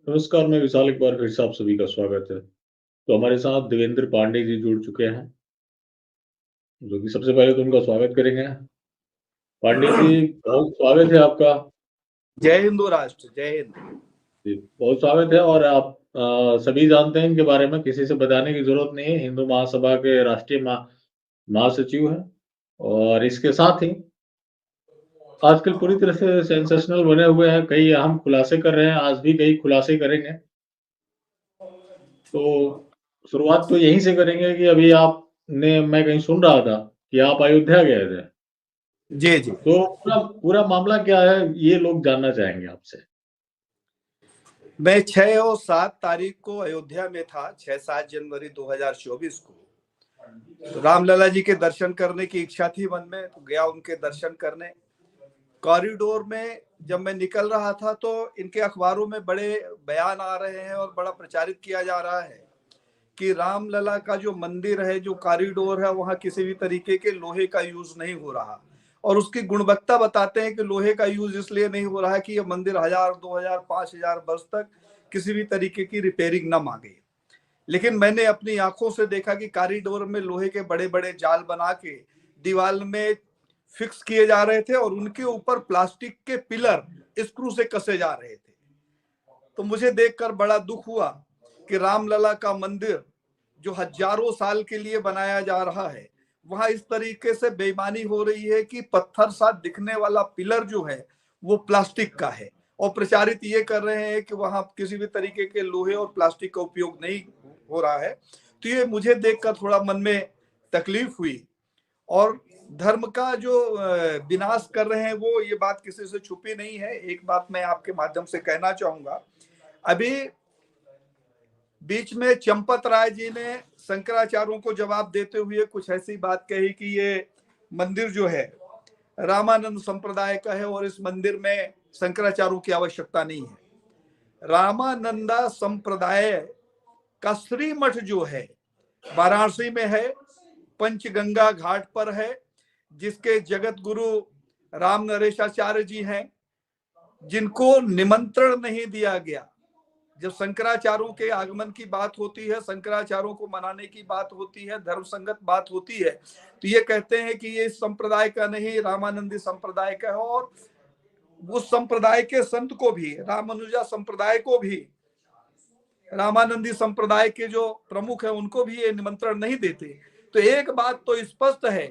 नमस्कार, मैं विशाल एक बार फिर से आप सभी का स्वागत है। तो हमारे साथ देवेंद्र पांडे जी जुड़ चुके हैं, जो कि सबसे पहले तो उनका स्वागत करेंगे। पांडे जी, बहुत स्वागत है आपका। जय हिंदू राष्ट्र, जय हिंद। जी, बहुत स्वागत है। और आप सभी जानते हैं इनके बारे में, किसी से बताने की जरूरत नहीं है। हिंदू महासभा के राष्ट्रीय महासचिव हैं। और इसके साथ ही आजकल पूरी तरह से सेंसेशनल बने हुए हैं, कई अहम खुलासे कर रहे हैं, आज भी कई खुलासे करेंगे। तो शुरुआत तो यहीं से करेंगे कि अभी आपने, मैं कहीं सुन रहा था कि आप अयोध्या गए थे। जी जी। तो पूरा पूरा मामला क्या है, ये लोग जानना चाहेंगे आपसे। मैं 6 और 7 तारीख को अयोध्या में था, 6-7 जनवरी 2024 को। तो रामलला जी के दर्शन करने की इच्छा थी मन में, तो गया उनके दर्शन करने। कॉरिडोर में जब मैं निकल रहा था तो इनके अखबारों में बड़े बयान आ रहे हैं और बड़ा प्रचारित किया जा रहा है कि रामलला का जो मंदिर है, जो कॉरिडोर है, वहां किसी भी तरीके के लोहे का यूज नहीं हो रहा। और उसकी गुणवत्ता बताते हैं कि लोहे का यूज इसलिए नहीं हो रहा है कि ये मंदिर 1000, 2000, 5000 वर्ष तक किसी भी तरीके की रिपेयरिंग न मांगे। लेकिन मैंने अपनी आंखों से देखा कि कॉरिडोर में लोहे के बड़े बड़े जाल बना के दीवार में फिक्स किए जा रहे थे और उनके ऊपर प्लास्टिक के पिलर स्क्रू से कसे जा रहे थे। तो मुझे देखकर बड़ा दुख हुआ कि रामलला का मंदिर जो हजारों साल के लिए बनाया जा रहा है, वहां इस तरीके से बेईमानी हो रही है कि पत्थर सा दिखने वाला पिलर जो है वो प्लास्टिक का है। और प्रचारित ये कर रहे हैं कि वहां किसी भी तरीके के लोहे और प्लास्टिक का उपयोग नहीं हो रहा है। तो ये मुझे देखकर थोड़ा मन में तकलीफ हुई। और धर्म का जो विनाश कर रहे हैं वो, ये बात किसी से छुपी नहीं है। एक बात मैं आपके माध्यम से कहना चाहूंगा। अभी बीच में चंपत राय जी ने शंकराचार्यों को जवाब देते हुए कुछ ऐसी बात कही कि ये मंदिर जो है रामानंद संप्रदाय का है और इस मंदिर में शंकराचार्यों की आवश्यकता नहीं है। रामानंदा संप्रदाय का श्रीमठ जो है वाराणसी में है, पंचगंगा घाट पर है, जिसके जगत गुरु राम नरेशाचार्य जी हैं, जिनको निमंत्रण नहीं दिया गया। जब शंकराचार्यों के आगमन की बात होती है, शंकराचार्यों को मनाने की बात होती है, धर्म संगत बात होती है, तो ये कहते हैं कि ये इस संप्रदाय का नहीं, रामानंदी संप्रदाय का है। और उस संप्रदाय के संत को भी, रामानुजा संप्रदाय को भी, रामानंदी संप्रदाय के जो प्रमुख है उनको भी ये निमंत्रण नहीं देते। तो एक बात तो स्पष्ट है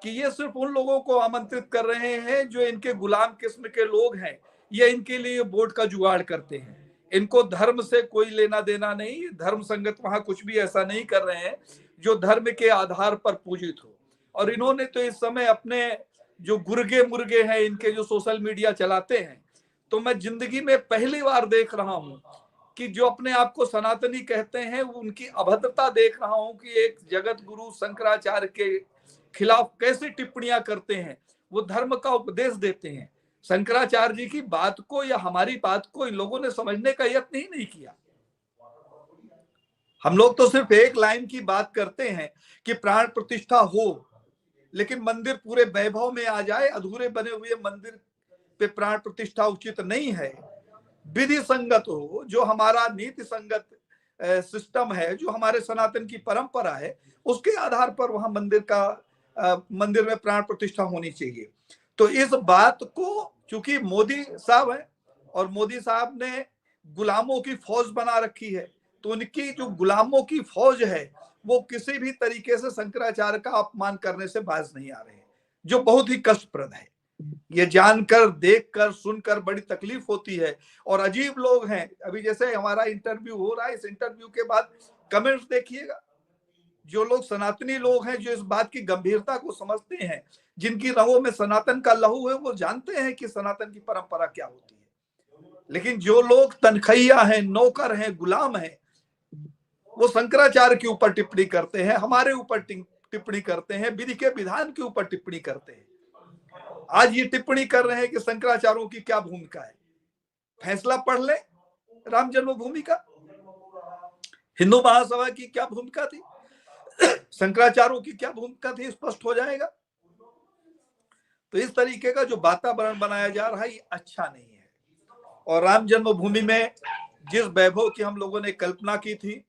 कि ये सिर्फ उन लोगों को आमंत्रित कर रहे हैं जो इनके गुलाम किस्म के लोग हैं। ये इनके लिए वोट का जुगाड़ करते हैं। इनको धर्म से कोई लेना देना नहीं। धर्म संगत वहां कुछ भी ऐसा नहीं कर रहे हैं जो धर्म के आधार पर पूजित हो। और इन्होंने तो इस समय अपने जो गुर्गे मुर्गे हैं, इनके जो सोशल मीडिया चलाते हैं, तो मैं जिंदगी में पहली बार देख रहा हूं कि जो अपने आप को सनातनी कहते हैं, उनकी अभद्रता देख रहा हूं कि एक जगत गुरु शंकराचार्य के खिलाफ कैसे टिप्पणियां करते हैं। वो धर्म का उपदेश देते हैं। शंकराचार्य जी की बात को या हमारी बात को इन लोगों ने समझने का यत्न ही नहीं किया। हम लोग तो सिर्फ एक लाइन की बात करते हैं कि प्राण प्रतिष्ठा हो, लेकिन मंदिर पूरे वैभव में आ जाए। अधूरे बने हुए मंदिर पे प्राण प्रतिष्ठा उचित नहीं है। विधि संगत हो, जो हमारा नीति संगत सिस्टम है, जो हमारे सनातन की परंपरा है, उसके आधार पर वहां मंदिर में प्राण प्रतिष्ठा होनी चाहिए। तो इस बात को चूंकि मोदी साहब है और मोदी साहब ने गुलामों की फौज बना रखी है, तो उनकी जो गुलामों की फौज है वो किसी भी तरीके से शंकराचार्य का अपमान करने से बाज नहीं आ रहे हैं, जो बहुत ही कष्टप्रद है। ये जानकर, देखकर, सुनकर बड़ी तकलीफ होती है। और अजीब लोग हैं। अभी जैसे हमारा इंटरव्यू हो रहा है, इस इंटरव्यू के बाद कमेंट्स देखिएगा। जो लोग सनातनी लोग हैं, जो इस बात की गंभीरता को समझते हैं, जिनकी रगों में सनातन का लहू है, वो जानते हैं कि सनातन की परंपरा क्या होती है। लेकिन जो लोग तनखैया हैं, नौकर हैं, गुलाम हैं, वो शंकराचार्य के ऊपर टिप्पणी करते हैं, हमारे ऊपर टिप्पणी करते हैं, विधि के विधान के ऊपर टिप्पणी करते हैं। आज ये टिप्पणी कर रहे हैं कि शंकराचार्यों की क्या भूमिका है। फैसला पढ़ ले राम जन्मभूमि का। हिंदू महासभा की क्या भूमिका थी, शंकराचार्यों की क्या भूमिका थी, स्पष्ट हो जाएगा। तो इस तरीके का जो वातावरण बनाया जा रहा है, ये अच्छा नहीं है। और राम जन्मभूमि में जिस वैभव की हम लोगों ने कल्पना की थी,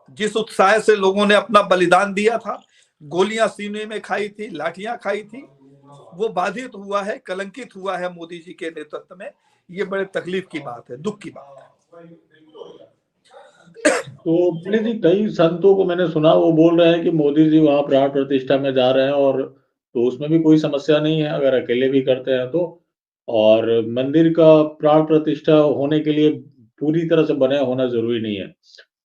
जिस उत्साह से लोगों ने अपना बलिदान दिया था, गोलियां सीने में खाई थी, लाठियां खाई थी, वो बाधित हुआ है, कलंकित हुआ है मोदी जी के नेतृत्व में। ये बड़े तकलीफ की बात है, दुख की बात है। तो पंडित जी, कई संतों को मैंने सुना, वो बोल रहे हैं कि मोदी जी वहां प्राण प्रतिष्ठा में जा रहे हैं, और तो उसमें भी कोई समस्या नहीं है अगर अकेले भी करते हैं तो। और मंदिर का प्राण प्रतिष्ठा होने के लिए पूरी तरह से बने होना जरूरी नहीं है।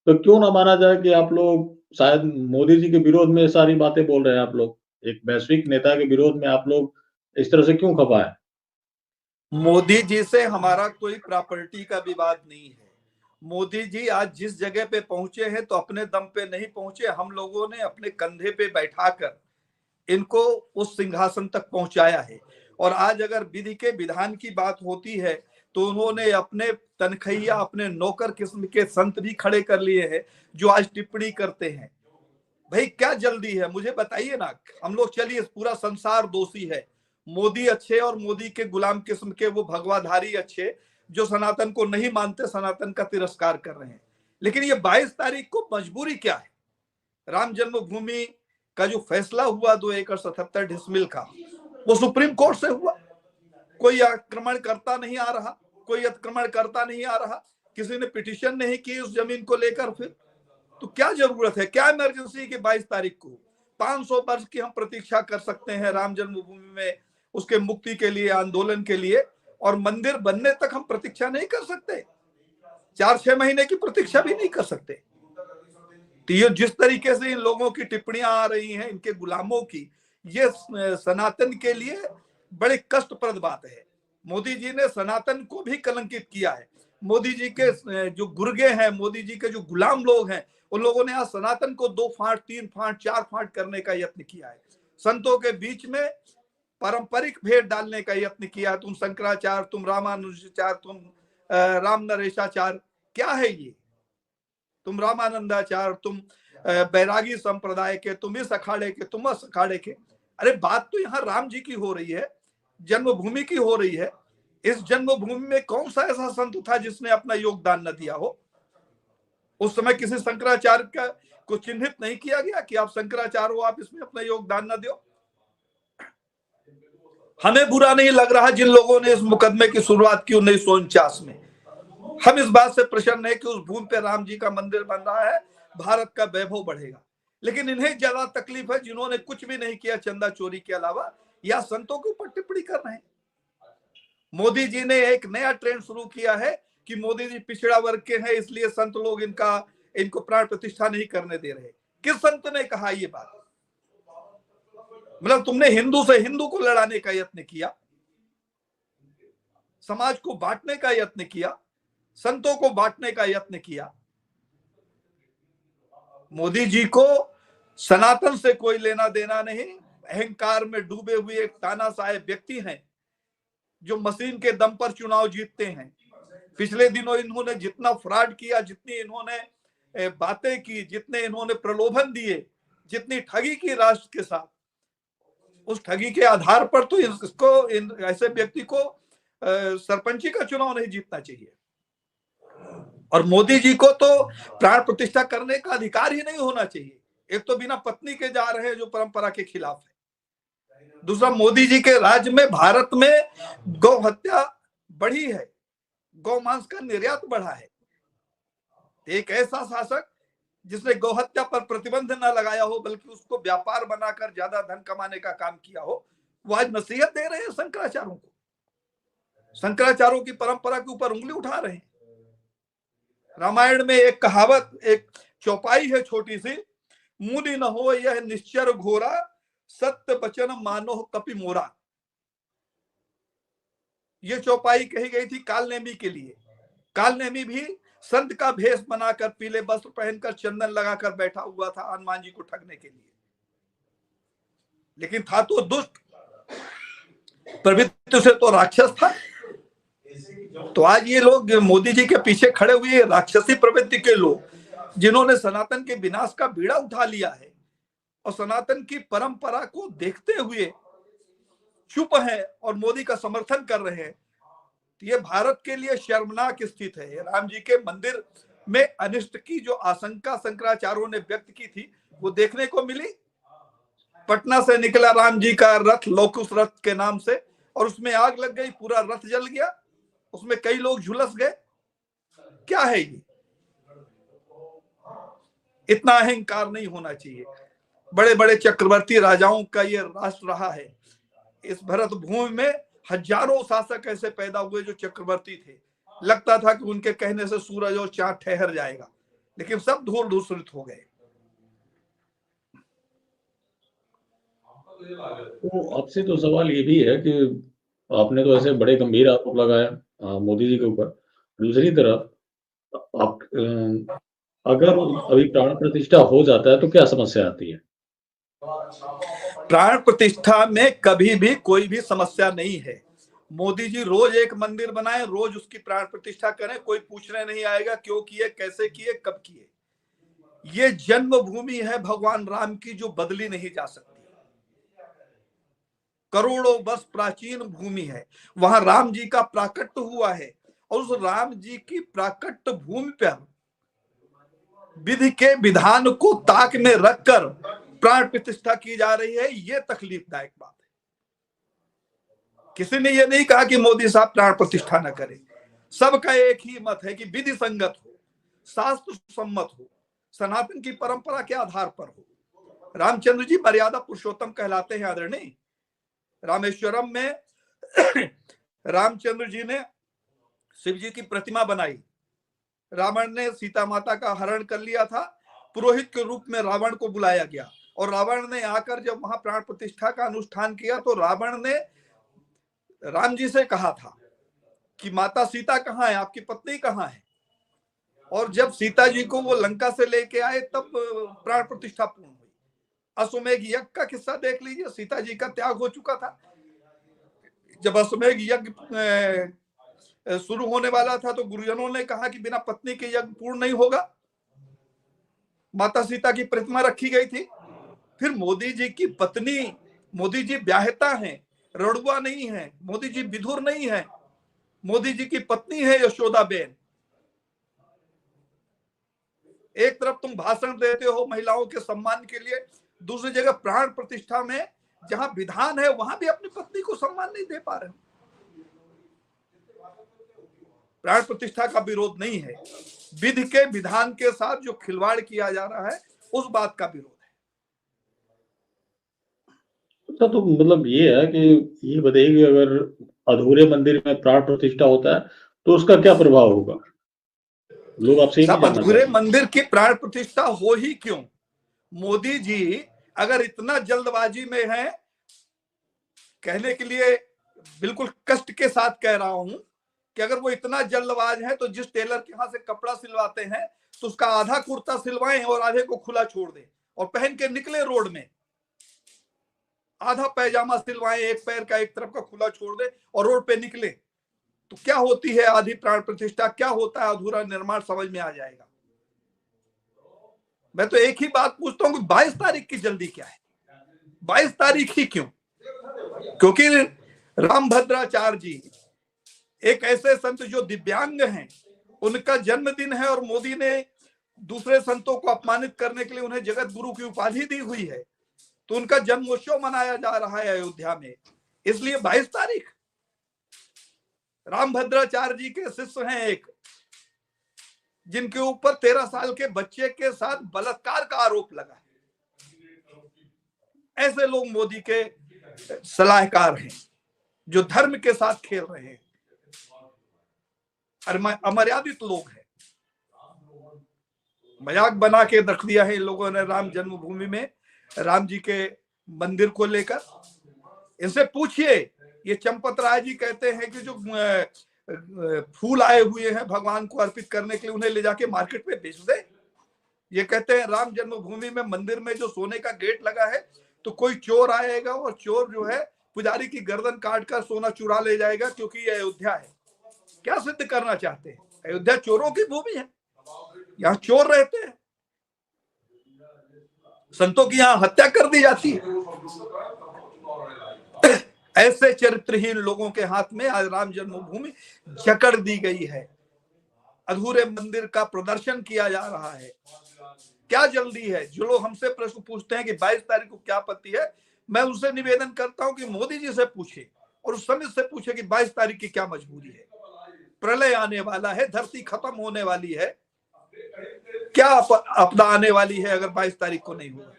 तो क्यों ना माना जाए कि आप लोग शायद मोदी जी के विरोध में सारी बातें बोल रहे हैं? आप लोग एक वैश्विक नेता के विरोध में आप लोग इस तरह से क्यों खपा है? मोदी जी से हमारा कोई प्रॉपर्टी का विवाद नहीं है। मोदी जी आज जिस जगह पे पहुंचे हैं तो अपने दम पे नहीं पहुंचे, हम लोगों ने अपने कंधे पे बैठाकर इनको उस सिंहासन तक पहुंचाया है। और आज अगर विधि के विधान की बात होती है तो उन्होंने अपने तनखैया, अपने नौकर किस्म के संत भी खड़े कर लिए हैं जो आज टिप्पणी करते हैं। भाई क्या जल्दी है, मुझे बताइए ना। हम लोग चलिए, पूरा संसार दोषी है, मोदी अच्छे और मोदी के गुलाम किस्म के वो भगवाधारी अच्छे जो सनातन को नहीं मानते, सनातन का तिरस्कार कर रहे हैं। लेकिन ये 22 तारीख को मजबूरी क्या है? राम जन्मभूमि का जो फैसला हुआ 2 एकड़ 77 डिसमिल का, वो सुप्रीम कोर्ट से हुआ। कोई आक्रमण करता नहीं आ रहा, कोई अतिक्रमण करता नहीं आ रहा, किसी ने पिटीशन नहीं की उस जमीन को लेकर। फिर तो क्या जरूरत है, क्या इमरजेंसी की 22 तारीख को? 500 वर्ष की हम प्रतीक्षा कर सकते हैं राम जन्मभूमि में उसके मुक्ति के लिए, आंदोलन के लिए, और मंदिर बनने तक हम प्रतीक्षा नहीं कर सकते? 4-6 महीने की प्रतीक्षा भी नहीं कर सकते? तो ये जिस तरीके से इन लोगों की टिप्पणियां आ रही हैं, इनके गुलामों की, ये सनातन के लिए बड़े कष्टप्रद बात है। मोदी जी ने सनातन को भी कलंकित किया है। मोदी जी के जो गुर्गे हैं, मोदी जी के जो गुलाम लोग हैं, उन लोगों ने आज सनातन को 2 फांट, 3 फांट, 4 फांट करने का यत्न किया है। संतों के बीच में पारंपरिक भेद डालने का यत्न किया। तुम शंकराचार्य, तुम रामानुजाचार्य, तुम राम नरेशाचार्य, क्या है ये? तुम रामानंदाचार्य, तुम बैरागी संप्रदाय के, तुम इस अखाड़े के, तुम उस अखाड़े के। अरे बात तो यहाँ राम जी की हो रही है, जन्मभूमि की हो रही है। इस जन्मभूमि में कौन सा ऐसा संत था जिसने अपना योगदान न दिया हो? उस समय किसी शंकराचार्य का को चिन्हित नहीं किया गया कि आप शंकराचार्य हो, आप इसमें अपना योगदान न दो। हमें बुरा नहीं लग रहा जिन लोगों ने इस मुकदमे की शुरुआत की 1949 में। हम इस बात से प्रसन्न है कि उस भूमि पे राम जी का मंदिर बन रहा है, भारत का वैभव बढ़ेगा। लेकिन इन्हें ज्यादा तकलीफ है जिन्होंने कुछ भी नहीं किया चंदा चोरी के अलावा, या संतों के ऊपर टिप्पणी कर रहे हैं। मोदी जी ने एक नया ट्रेंड शुरू किया है कि मोदी जी पिछड़ा वर्ग के हैं, इसलिए संत लोग इनको प्राण प्रतिष्ठा नहीं करने दे रहे। किस संत ने कहा ये बात? मतलब तुमने हिंदू से हिंदू को लड़ाने का यत्न किया, समाज को बांटने का यत्न किया, संतों को बांटने का यत्न किया। मोदी जी को सनातन से कोई लेना देना नहीं। अहंकार में डूबे हुए एक तानाशाह व्यक्ति हैं जो मशीन के दम पर चुनाव जीतते हैं। पिछले दिनों इन्होंने जितना फ्रॉड किया, जितनी इन्होंने बातें की, जितने इन्होंने प्रलोभन दिए, जितनी ठगी की राष्ट्र के साथ, उस ठगी के आधार पर तो इसको ऐसे व्यक्ति को सरपंची का चुनाव नहीं जीतना चाहिए। और मोदी जी को तो प्राण प्रतिष्ठा करने का अधिकार ही नहीं होना चाहिए। एक तो बिना पत्नी के जा रहे हैं जो परंपरा के खिलाफ है। दूसरा, मोदी जी के राज्य में, भारत में गौ हत्या बढ़ी है, गौ मांस का निर्यात बढ़ा है। एक ऐसा शासक जिसने गौ हत्या पर प्रतिबंध न लगाया हो बल्कि उसको व्यापार बनाकर ज्यादा धन कमाने का काम किया हो, वो आज नसीहत दे रहे हैं शंकराचार्यों को, शंकराचार्यों की परंपरा के ऊपर उंगली उठा रहे हैं। रामायण में एक कहावत, एक चौपाई है छोटी सी, मुनि न हो यह निश्चर घोरा, सत्य बचन मानो कपि मोरा। ये चौपाई कही गई थी कालनेमी के लिए। कालनेमी भी संत का भेष बनाकर, पीले वस्त्र पहनकर, चंदन लगाकर बैठा हुआ था हनुमान जी को ठगने के लिए। लेकिन था तो दुष्ट, प्रवृत्ति से तो राक्षस था। तो आज ये लोग मोदी जी के पीछे खड़े हुए राक्षसी प्रवृत्ति के लोग, जिन्होंने सनातन के विनाश का बीड़ा उठा लिया है और सनातन की परंपरा को देखते हुए चुप हैं और मोदी का समर्थन कर रहे हैं, तो ये भारत के लिए शर्मनाक स्थिति है। राम जी के मंदिर में अनिष्ट की जो आशंका शंकराचार्यों ने व्यक्त की थी वो देखने को मिली। पटना से निकला राम जी का रथ लोकुश रथ के नाम से, और उसमें आग लग गई, पूरा रथ जल गया, उसमें कई लोग झुलस गए। क्या है ये? इतना अहंकार नहीं होना चाहिए। बड़े बड़े चक्रवर्ती राजाओं का ये राष्ट्र रहा है। इस भरत भूमि में हजारों शासक ऐसे पैदा हुए जो चक्रवर्ती थे, लगता था कि उनके कहने से सूरज और चांद ठहर जाएगा, लेकिन सब धूल धूसरित हो गए। तो आपसे तो सवाल ये भी है कि आपने तो ऐसे बड़े गंभीर आरोप लगाया मोदी जी के ऊपर। दूसरी तरफ आप अगर अभी प्राण प्रतिष्ठा हो जाता है तो क्या समस्या आती है? प्राण प्रतिष्ठा में कभी भी कोई भी समस्या नहीं है। मोदी जी रोज एक मंदिर बनाए, रोज उसकी प्राण प्रतिष्ठा करें, कोई पूछने नहीं आएगा क्यों किए, कैसे किए, कब किए। ये जन्मभूमि है भगवान राम की, जो बदली नहीं जा सकती। करोड़ों वर्ष प्राचीन भूमि है, वहां राम जी का प्राकट्य हुआ है, और उस राम जी की प्राकट्य भूमि पर विधि के विधान को ताक में रखकर प्राण प्रतिष्ठा की जा रही है। ये तकलीफदायक बात है। किसी ने ये नहीं कहा कि मोदी साहब प्राण प्रतिष्ठा न करें। सबका एक ही मत है कि विधि संगत हो, शास्त्र सम्मत हो, सनातन की परंपरा के आधार पर हो। रामचंद्र जी मर्यादा पुरुषोत्तम कहलाते हैं आदरणीय। रामेश्वरम में रामचंद्र जी ने शिव जी की प्रतिमा बनाई। रावण ने सीता माता का हरण कर लिया था, पुरोहित के रूप में रावण को बुलाया गया, और रावण ने आकर जब वहां प्राण प्रतिष्ठा का अनुष्ठान किया तो रावण ने राम जी से कहा था कि माता सीता कहाँ है, आपकी पत्नी कहाँ है। और जब सीता जी को वो लंका से लेके आए तब प्राण प्रतिष्ठा पूर्ण हुई। अश्वमेघ यज्ञ का किस्सा देख लीजिए, सीता जी का त्याग हो चुका था। जब अश्वमेघ यज्ञ शुरू होने वाला था तो गुरुजनों ने कहा कि बिना पत्नी के यज्ञ पूर्ण नहीं होगा। माता सीता की प्रतिमा रखी गई थी। फिर मोदी जी की पत्नी, मोदी जी ब्याहता हैं, रड़ुआ नहीं है, मोदी जी विधुर नहीं है, मोदी जी की पत्नी है यशोदा बेन। एक तरफ तुम भाषण देते हो महिलाओं के सम्मान के लिए, दूसरी जगह प्राण प्रतिष्ठा में जहां विधान है वहां भी अपनी पत्नी को सम्मान नहीं दे पा रहे। प्राण प्रतिष्ठा का विरोध नहीं है, विधि के विधान के साथ जो खिलवाड़ किया जा रहा है उस बात का विरोध है। अच्छा, तो मतलब ये है कि ये बताइए कि अगर अधूरे मंदिर में प्राण प्रतिष्ठा होता है तो उसका क्या प्रभाव होगा? लोग आपसे सब अधूरे मंदिर की प्राण प्रतिष्ठा हो ही क्यों? मोदी जी अगर इतना जल्दबाजी में है, कहने के लिए बिल्कुल कष्ट के साथ कह रहा हूं कि अगर वो इतना जल्दबाज है तो जिस टेलर के यहां से कपड़ा सिलवाते हैं तो उसका आधा कुर्ता सिलवाएं और आधे को खुला छोड़ दें और पहन के निकले रोड में। आधा पैजामा सिलवाएं, एक पैर का एक तरफ का खुला छोड़ दे और रोड पे निकले, तो क्या होती है आधी प्राण प्रतिष्ठा, क्या होता है अधूरा निर्माण, समझ में आ जाएगा। मैं तो एक ही बात पूछता हूं कि 22 तारीख की जल्दी क्या है? 22 तारीख ही क्यों? क्योंकि रामभद्राचार्य जी एक ऐसे संत जो दिव्यांग हैं, उनका जन्मदिन है और मोदी ने दूसरे संतों को अपमानित करने के लिए उन्हें जगत गुरु की उपाधि दी हुई है, तो उनका जन्मोत्सव मनाया जा रहा है अयोध्या में, इसलिए 22 तारीख। रामभद्राचार्य जी के शिष्य हैं एक, जिनके ऊपर 13 साल के बच्चे के साथ बलात्कार का आरोप लगा है। ऐसे लोग मोदी के सलाहकार हैं जो धर्म के साथ खेल रहे हैं, अमर्यादित लोग हैं। मजाक बना के रख दिया है इन लोगों ने राम जन्मभूमि में राम जी के मंदिर को लेकर। इनसे पूछिए, ये चंपत राय जी कहते हैं कि जो फूल आए हुए हैं भगवान को अर्पित करने के लिए उन्हें ले जाके मार्केट में बेच दे। ये कहते हैं राम जन्मभूमि में मंदिर में जो सोने का गेट लगा है तो कोई चोर आएगा और चोर जो है पुजारी की गर्दन काट कर सोना चुरा ले जाएगा क्योंकि ये अयोध्या है। क्या सिद्ध करना चाहते हैं? अयोध्या चोरों की भूमि है, यहाँ चोर रहते हैं, संतों की यहाँ हत्या कर दी जाती है। ऐसे चरित्रहीन लोगों के हाथ में आज राम जन्मभूमि जकड़ दी गई है। अधूरे मंदिर का प्रदर्शन किया जा रहा है। क्या जल्दी है? जो लोग हमसे प्रश्न पूछते हैं कि 22 तारीख को क्या आपत्ति है, मैं उनसे निवेदन करता हूं कि मोदी जी से पूछे और उस समय से पूछे कि 22 तारीख की क्या मजबूरी है। प्रलय आने वाला है, धरती खत्म होने वाली है, क्या आपदा आने वाली है अगर 22 तारीख को नहीं हुआ?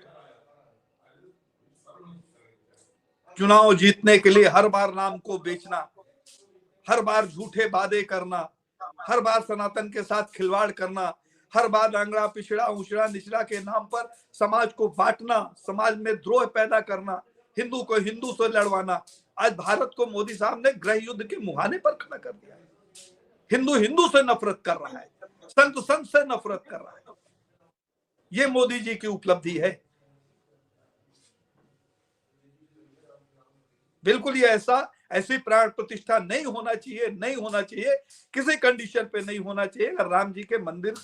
चुनाव जीतने के लिए हर बार नाम को बेचना, हर बार झूठे वादे करना, हर बार सनातन के साथ खिलवाड़ करना, हर बार रंगड़ा पिछड़ा ऊंचड़ा निचला के नाम पर समाज को बांटना, समाज में द्रोह पैदा करना, हिंदू को हिंदू से लड़वाना। आज भारत को मोदी साहब ने गृह युद्ध के मुहाने पर खड़ा कर दिया है। हिंदू हिंदू से नफरत कर रहा है, संत संत से नफरत कर रहा है। ये मोदी जी की उपलब्धि है। बिल्कुल ये ऐसी प्राण प्रतिष्ठा नहीं होना चाहिए, नहीं होना चाहिए, किसी कंडीशन पे नहीं होना चाहिए। अगर राम जी के मंदिर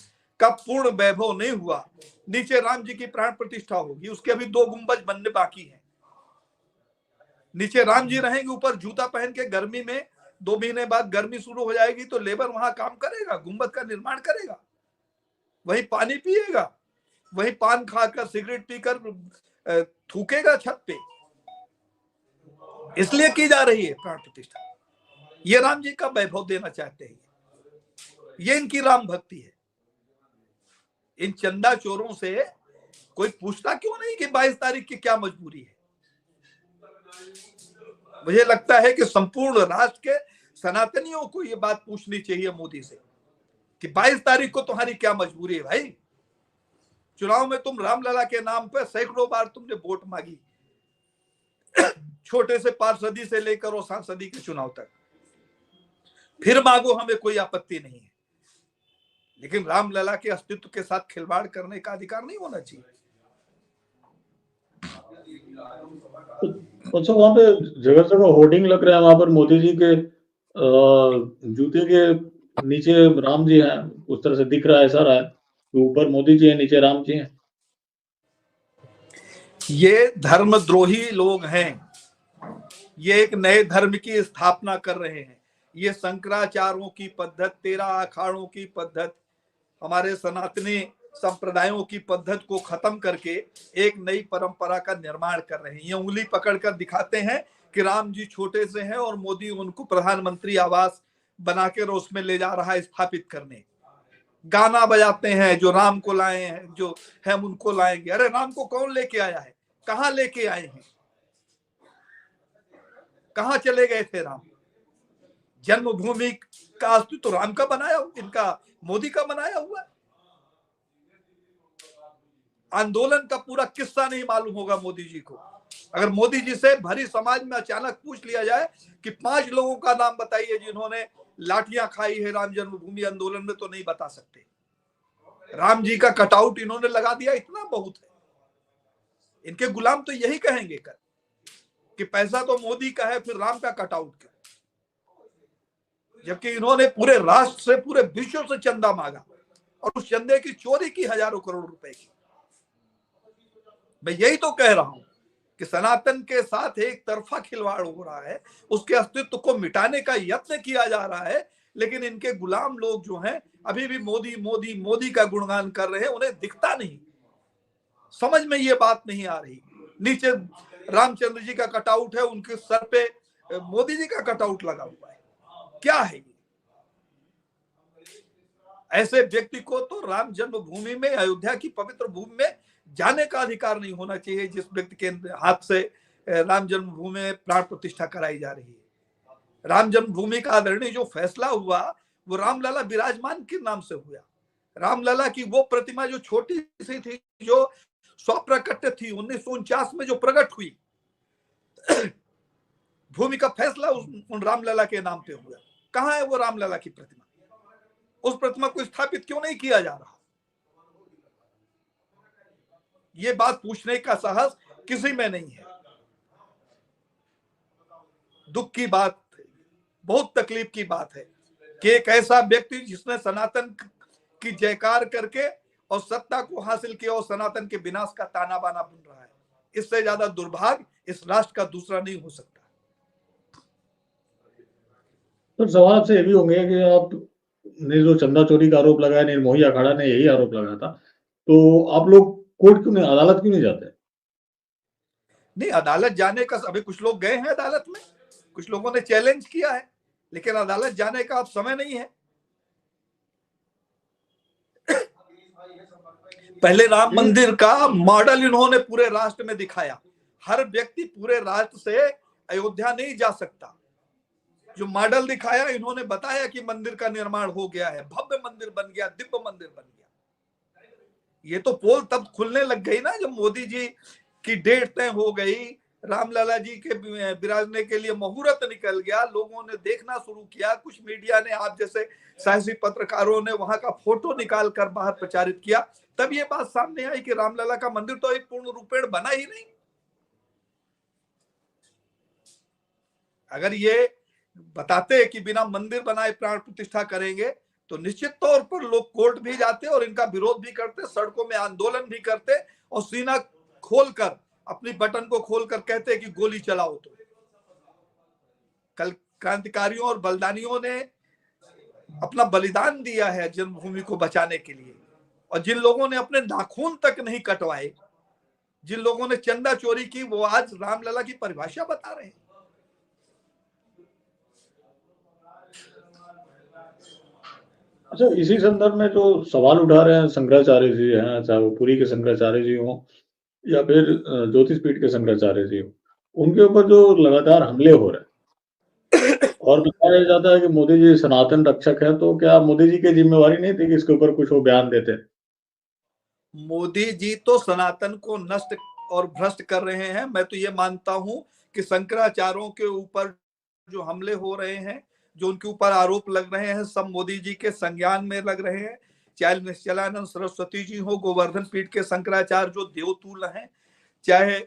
का पूर्ण वैभव नहीं हुआ, नीचे राम जी की प्राण प्रतिष्ठा होगी, उसके अभी 2 गुंबज बनने बाकी हैं। नीचे राम जी रहेंगे, ऊपर जूता पहन के गर्मी में 2 महीने बाद गर्मी शुरू हो जाएगी तो लेबर वहां काम करेगा, गुंबद का निर्माण करेगा, वही पानी पिएगा, वही पान खाकर सिगरेट पीकर थूकेगा छत पे। इसलिए की जा रही है प्राण प्रतिष्ठा। ये राम जी का वैभव देना चाहते हैं, ये इनकी राम भक्ति है। इन चंदा चोरों से कोई पूछता क्यों नहीं कि 22 तारीख की क्या मजबूरी है? मुझे लगता है कि संपूर्ण राष्ट्र के सनातनियों को यह बात पूछनी चाहिए मोदी से कि 22 तारीख को तुम्हारी क्या मजबूरी है भाई? चुनाव में तुम रामलला के नाम पर सैकड़ों बार तुमने वोट मांगी, छोटे से पार्षदी से लेकर और सांसदी के चुनाव तक, फिर मांगो, हमें कोई आपत्ति नहीं है, लेकिन रामलला के अस्तित्व के साथ खिलवाड़ करने का अधिकार नहीं होना चाहिए। अच्छा, वहां पे जगह जगह होर्डिंग लग रहा है, वहां पर मोदी जी के जूते के नीचे राम जी हैं, उस तरह से दिख रहा है ऐसा रहा है, ऊपर मोदी जी है, नीचे राम जी हैं। ये धर्मद्रोही लोग हैं, ये एक नए धर्म की स्थापना कर रहे हैं। ये शंकराचार्यों की पद्धत, 13 अखाड़ों की पद्धत, हमारे सनातनी संप्रदायों की पद्धत को खत्म करके एक नई परंपरा का निर्माण कर रहे हैं। ये उंगली पकड़कर दिखाते हैं कि राम जी छोटे से हैं और मोदी उनको प्रधानमंत्री आवास बनाकर उसमें ले जा रहा है स्थापित करने। गाना बजाते हैं, जो राम को लाए हैं, जो हम उनको लाएंगे। अरे राम को कौन लेके आया है? कहां लेके आए हैं? कहां चले गए थे राम? जन्मभूमि का अस्तित्व तो राम का बनाया, इनका मोदी का बनाया हुआ है। आंदोलन का पूरा किस्सा नहीं मालूम होगा मोदी जी को। अगर मोदी जी से भरी समाज में अचानक पूछ लिया जाए कि 5 लोगों का नाम बताइए जिन्होंने लाठियां खाई है राम जन्मभूमि आंदोलन में, तो नहीं बता सकते। राम जी का कटआउट इन्होंने लगा दिया, इतना बहुत है। इनके गुलाम तो यही कहेंगे कर कि पैसा तो मोदी का है, फिर राम का कटआउट क्या? जबकि इन्होंने पूरे राष्ट्र से, पूरे विश्व से चंदा मांगा और उस चंदे की चोरी की हजारों करोड़ रुपए की। मैं यही तो कह रहा हूं कि सनातन के साथ एक तरफा खिलवाड़ हो रहा है, उसके अस्तित्व को मिटाने का यत्न किया जा रहा है, लेकिन इनके गुलाम लोग जो हैं अभी भी मोदी मोदी मोदी का गुणगान कर रहे हैं। उन्हें दिखता नहीं, समझ में ये बात नहीं आ रही। नीचे रामचंद्र जी का कटआउट है, उनके सर पे मोदी जी का कटआउट लगा हुआ है। क्या है ये? ऐसे व्यक्ति को तो राम जन्मभूमि में, अयोध्या की पवित्र भूमि में जाने का अधिकार नहीं होना चाहिए, जिस व्यक्ति के हाथ से राम जन्मभूमि में प्राण प्रतिष्ठा कराई जा रही है। राम जन्मभूमि का आदरणीय जो फैसला हुआ वो रामलला विराजमान के नाम से हुआ। रामलला की वो प्रतिमा जो छोटी सी थी, जो स्वप्रकट थी, 1949 में जो प्रकट हुई, भूमि का फैसला उन रामलला के नाम पे हुआ। कहां है वो रामलला की प्रतिमा? उस प्रतिमा को स्थापित क्यों नहीं किया जा रहा? ये बात पूछने का साहस किसी में नहीं है। दुख की बात, बहुत तकलीफ की बात है कि एक ऐसा व्यक्ति जिसने सनातन की जयकार करके और सत्ता को हासिल किया और सनातन के विनाश का ताना बाना बन रहा है। इससे ज्यादा दुर्भाग्य इस राष्ट्र का दूसरा नहीं हो सकता। तो सवाल आपसे ये भी होंगे कि आप ने जो चंदा चोरी का आरोप लगाया, निर्मोही अखाड़ा ने यही आरोप लगाया था, तो आप लोग कोर्ट क्यों नहीं, अदालत क्यों नहीं जाते? नहीं, अदालत जाने का अभी कुछ लोग गए हैं अदालत में, कुछ लोगों ने चैलेंज किया है, लेकिन अदालत जाने का अब समय नहीं है। पहले राम मंदिर का मॉडल इन्होंने पूरे राष्ट्र में दिखाया। हर व्यक्ति पूरे राष्ट्र से अयोध्या नहीं जा सकता। जो मॉडल दिखाया, इन्होंने बताया कि मंदिर का निर्माण हो गया है, भव्य मंदिर बन गया, दिव्य मंदिर बन गया। ये तो पोल तब खुलने लग गई ना जब मोदी जी की डेट तय हो गई, रामलला जी के विराजने के लिए मुहूर्त निकल गया, लोगों ने देखना शुरू किया, कुछ मीडिया ने, आप जैसे साहसी पत्रकारों ने वहां का फोटो निकाल कर बाहर प्रचारित किया, तब ये बात सामने आई कि रामलला का मंदिर तो एक पूर्ण रूपेण बना ही नहीं। अगर ये बताते कि बिना मंदिर बनाए प्राण प्रतिष्ठा करेंगे, तो निश्चित तौर पर लोग कोर्ट भी जाते और इनका विरोध भी करते, सड़कों में आंदोलन भी करते और सीना खोलकर, अपनी बटन को खोलकर कहते कि गोली चलाओ। तो कल क्रांतिकारियों और बलिदानियों ने अपना बलिदान दिया है जन्मभूमि को बचाने के लिए, और जिन लोगों ने अपने नाखून तक नहीं कटवाए, जिन लोगों ने चंदा चोरी की, वो आज रामलला की परिभाषा बता रहे हैं। अच्छा, इसी संदर्भ में जो सवाल उठा रहे हैं शंकराचार्य जी हैं, चाहे वो पुरी के शंकराचार्य जी हों या फिर ज्योतिष के शंकराचार्य जी हों, उनके ऊपर जो लगातार हमले हो रहे हैं और बताया जाता है कि मोदी जी सनातन रक्षक हैं, तो क्या मोदी जी की जिम्मेवारी नहीं थी कि इसके ऊपर कुछ वो बयान देते? मोदी जी तो सनातन को नष्ट और भ्रष्ट कर रहे हैं। मैं तो ये मानता हूं कि शंकराचार्यों के ऊपर जो हमले हो रहे हैं, जो उनके ऊपर आरोप लग रहे हैं, सब मोदी जी के संज्ञान में लग रहे हैं। चाहे निश्चलानंद सरस्वती जी हो, गोवर्धन पीठ के शंकराचार्य जो देवतुल हैं, चाहे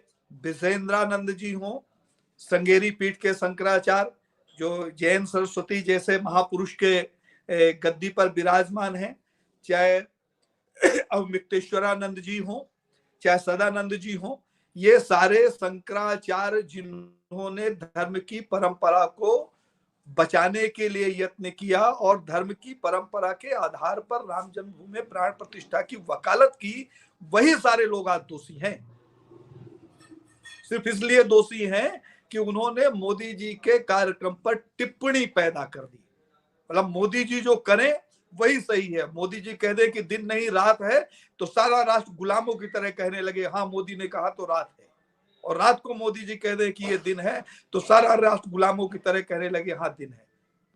विजेंद्रानंद जी हो, श्रृंगेरी पीठ के शंकराचार्य जो जैन सरस्वती जैसे महापुरुष के गद्दी पर विराजमान हैं, चाहे अवमिक्तेश्वरानंद जी हो, चाहे सदानंद जी हो, ये सारे शंकराचार्य जिन्होंने धर्म की परंपरा को बचाने के लिए यत्न किया और धर्म की परंपरा के आधार पर राम जन्मभूमि में प्राण प्रतिष्ठा की वकालत की, वही सारे लोग आज दोषी हैं। सिर्फ इसलिए दोषी हैं कि उन्होंने मोदी जी के कार्यक्रम पर टिप्पणी पैदा कर दी। मतलब मोदी जी जो करें वही सही है। मोदी जी कह दे कि दिन नहीं रात है, तो सारा राष्ट्र गुलामों की तरह कहने लगे हाँ मोदी ने कहा तो रात है, और रात को मोदी जी कह दे कि ये दिन है, तो सारा राष्ट्र गुलामों की तरह कहने लगे हाँ दिन है।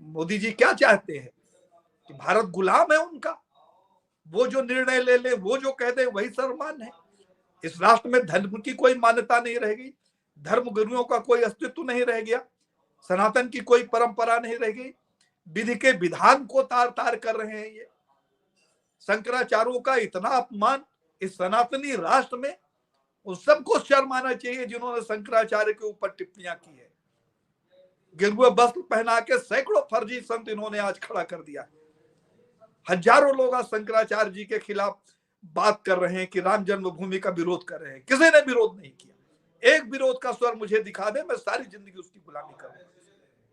मोदी जी क्या चाहते हैं कि भारत गुलाम है उनका, वो जो निर्णय ले ले, वो जो कह दे वही सर्वमान है। इस राष्ट्र में धर्म की कोई मान्यता नहीं रह गई, धर्म गुरुओं का कोई अस्तित्व नहीं रह गया, सनातन की कोई परंपरा नहीं रह गई, विधि के विधान को तार तार कर रहे हैं। ये शंकराचार्यों का इतना अपमान इस सनातनी राष्ट्र में, उन सबको शर्म आना चाहिए जिन्होंने शंकराचार्य के ऊपर टिप्पणियां की है। गिरवे वस्त्र पहना के सैकड़ों फर्जी संत इन्होंने आज खड़ा कर दिया। हजारों लोग आज शंकराचार्य जी के खिलाफ बात कर रहे हैं कि राम जन्मभूमि का विरोध कर रहे हैं। किसी ने विरोध नहीं किया। एक विरोध का स्वर मुझे दिखा दे, मैं सारी जिंदगी उसकी गुलामी करूंगा।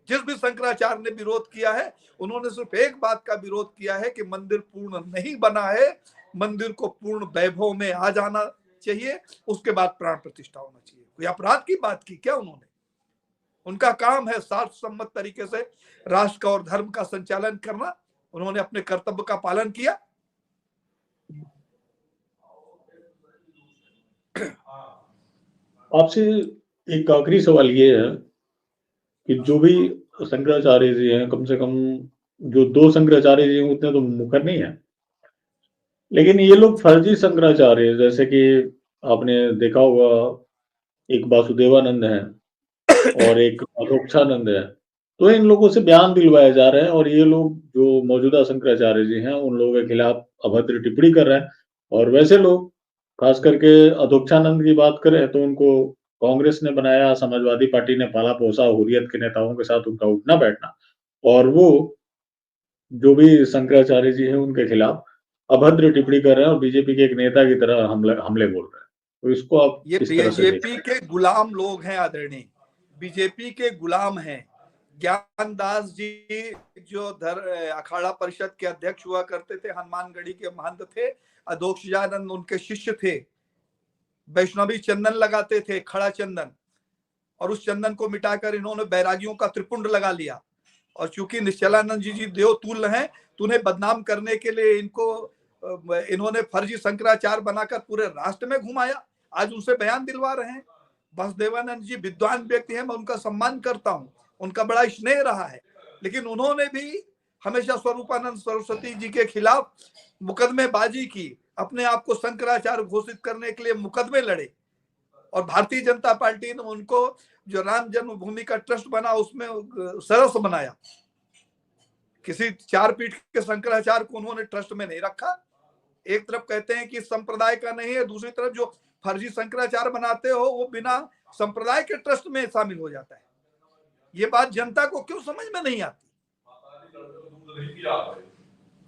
जिस भी शंकराचार्य ने विरोध किया है, उन्होंने सिर्फ एक बात का विरोध किया है कि मंदिर पूर्ण नहीं बना है, मंदिर को पूर्ण वैभव में आ जाना चाहिए, उसके बाद प्राण प्रतिष्ठा होना चाहिए। कोई अपराध की बात की क्या उन्होंने? उनका काम है शास्त्र सम्मत तरीके से राष्ट्र का और धर्म का संचालन करना। उन्होंने अपने कर्तव्य का पालन किया। आपसे एक आखिरी सवाल ये है कि जो भी शंकराचार्य जी हैं, कम से कम जो 2 शंकराचार्य जी हैं उतने तो मुखर नहीं है, लेकिन ये लोग फर्जी शंकराचार्य, जैसे कि आपने देखा होगा एक वासुदेवानंद है और एक अधोक्षानंद है, तो इन लोगों से बयान दिलवाए जा रहे हैं और ये लोग जो मौजूदा शंकराचार्य जी हैं उन लोगों के खिलाफ अभद्र टिप्पणी कर रहे हैं। और वैसे लोग, खास करके अधोक्षानंद की बात करें तो उनको कांग्रेस ने बनाया, समाजवादी पार्टी ने पाला पोसा, हुर्रियत के नेताओं के साथ उनका उठना बैठना, और वो जो भी शंकराचार्य जी हैं उनके खिलाफ अभद्र टिप्पणी कर रहे हैं और बीजेपी के एक नेता की तरह हमले बोल रहे हैं। तो इसको आप ये किस तरह से देखते बीजेपी हैं? के गुलाम लोग हैं आदरणीय, बीजेपी के गुलाम हैं। ज्ञानदास जी जो अखाड़ा परिषद के अध्यक्ष हुआ करते थे, हनुमानगढ़ी के महंत थे, अधोक्षजानंद उनके शिष्य थे। वैष्णवी चंदन लगाते थे, खड़ा चंदन, और उस चंदन को मिटाकर इन्होंने बैरागियों का त्रिपुंड लगा लिया। और चूंकि निश्चलानंद जी देवतुल्य हैं, तो उन्हें बदनाम करने के लिए इन्होंने फर्जी शंकराचार्य बनाकर पूरे राष्ट्र में घुमाया। आज उनसे बयान दिलवा रहे हैं। वासुदेवानंद जी विद्वान व्यक्ति हैं, मैं उनका सम्मान करता हूं, उनका बड़ा स्नेह रहा है, लेकिन उन्होंने भी हमेशा स्वरूपानंद सरस्वती जी के खिलाफ मुकदमेबाजी की, अपने आप को शंकराचार्य घोषित करने के लिए मुकदमे लड़े। और भारतीय जनता पार्टी ने उनको जो राम जन्मभूमि का ट्रस्ट बना उसमें सदस्य बनाया। किसी चार पीठ के शंकराचार्य को उन्होंने ट्रस्ट में नहीं रखा। एक तरफ कहते हैं कि संप्रदाय का नहीं है, दूसरी तरफ जो फर्जी शंकराचार्य बनाते हो वो बिना संप्रदाय के ट्रस्ट में शामिल हो जाता है। ये बात जनता को क्यों समझ में नहीं आती?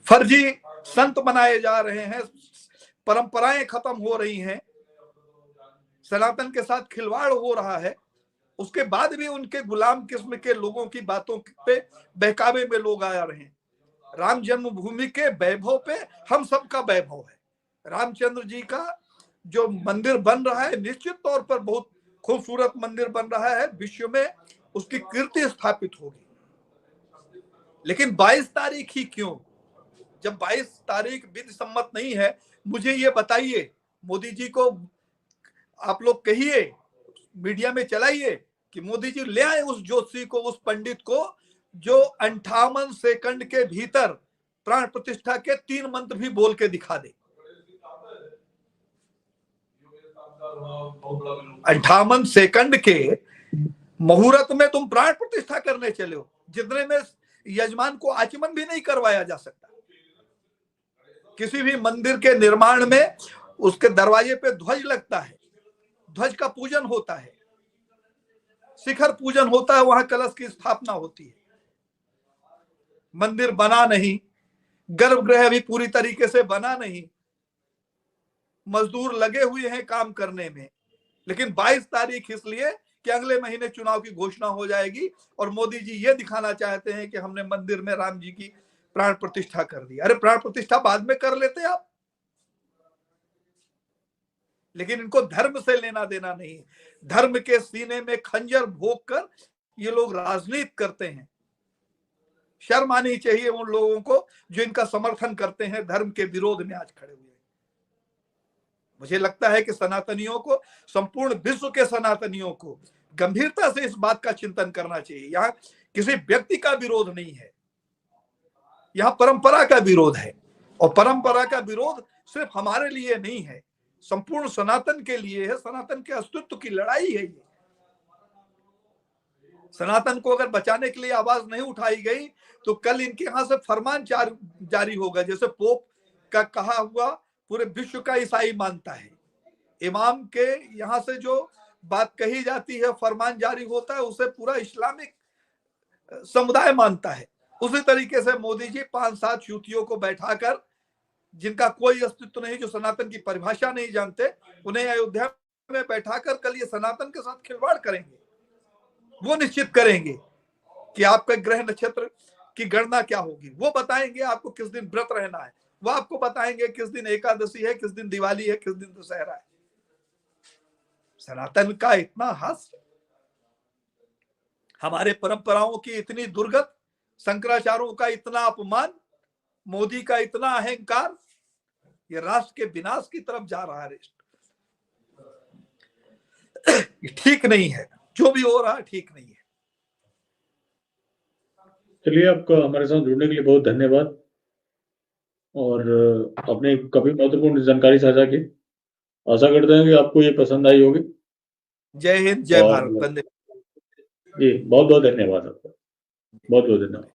फर्जी संत बनाए जा रहे हैं, परंपराएं खत्म हो रही हैं, सनातन के साथ खिलवाड़ हो रहा है, उसके बाद भी उनके गुलाम किस्म के लोगों की बातों पे बहकावे में लोग आ रहे हैं। राम जन्मभूमि के वैभव पे हम सबका वैभव है। रामचंद्र जी का जो मंदिर बन रहा है, निश्चित तौर पर बहुत खूबसूरत मंदिर बन रहा है, विश्व में उसकी कीर्ति स्थापित होगी। लेकिन 22 तारीख ही क्यों? जब 22 तारीख विधि सम्मत नहीं है, मुझे ये बताइए, मोदी जी को आप लोग कहिए, मीडिया में चलाइए कि मोदी जी ले आए उस ज्योतिषी को, उस पंडित को, जो 58 सेकंड के भीतर प्राण प्रतिष्ठा के 3 मंत्र भी बोल के दिखा दे। 58 सेकंड के मुहूर्त में तुम प्राण प्रतिष्ठा करने चले हो, जितने में यजमान को आचमन भी नहीं करवाया जा सकता। किसी भी मंदिर के निर्माण में उसके दरवाजे पे ध्वज लगता है, ध्वज का पूजन होता है, शिखर पूजन होता है, वहां कलश की स्थापना होती है। मंदिर बना नहीं, गर्भगृह भी पूरी तरीके से बना नहीं, मजदूर लगे हुए हैं काम करने में, लेकिन 22 तारीख इसलिए कि अगले महीने चुनाव की घोषणा हो जाएगी और मोदी जी ये दिखाना चाहते हैं कि हमने मंदिर में राम जी की प्राण प्रतिष्ठा कर दी। अरे प्राण प्रतिष्ठा बाद में कर लेते आप, लेकिन इनको धर्म से लेना देना नहीं है। धर्म के सीने में खंजर भोंक कर ये लोग राजनीति करते हैं। शर्म आनी चाहिए उन लोगों को जो इनका समर्थन करते हैं, धर्म के विरोध में आज खड़े हुए। मुझे लगता है कि सनातनियों को, संपूर्ण विश्व के सनातनियों को गंभीरता से इस बात का चिंतन करना चाहिए। यहाँ किसी व्यक्ति का विरोध नहीं है, यहाँ परंपरा का विरोध है, और परंपरा का विरोध सिर्फ हमारे लिए नहीं है, संपूर्ण सनातन के लिए है। सनातन के अस्तित्व की लड़ाई है ये। सनातन को अगर बचाने के लिए आवाज नहीं उठाई गई तो कल इनके यहां से फरमान जारी होगा, जैसे पोप का कहा हुआ पूरे विश्व का ईसाई मानता है। इमाम के यहां से जो बात कही जाती है, फरमान जारी होता है, उसे पूरा इस्लामिक समुदाय मानता है। उसी तरीके से मोदी जी 5-7 युतियों को बैठाकर, जिनका कोई अस्तित्व नहीं, जो सनातन की परिभाषा नहीं जानते, उन्हें अयोध्या में बैठाकर कल ये सनातन के साथ खिलवाड़ करेंगे। वो निश्चित करेंगे कि आपका ग्रह नक्षत्र की गणना क्या होगी, वो बताएंगे आपको किस दिन व्रत रहना है, वो आपको बताएंगे किस दिन एकादशी है, किस दिन दिवाली है, किस दिन दशहरा है। सनातन का इतना हास्य, हमारे परंपराओं की इतनी दुर्गत, शंकराचार्यों का इतना अपमान, मोदी का इतना अहंकार, ये राष्ट्र के विनाश की तरफ जा रहा है। ठीक नहीं है, जो भी हो रहा है ठीक नहीं है। चलिए, आपका हमारे साथ जुड़ने के लिए बहुत धन्यवाद, और अपने काफी महत्वपूर्ण जानकारी साझा की। आशा करते हैं कि आपको ये पसंद आई होगी। जय हिंद, जय भारत, वंदे। जी, बहुत बहुत धन्यवाद आपका, बहुत बहुत धन्यवाद।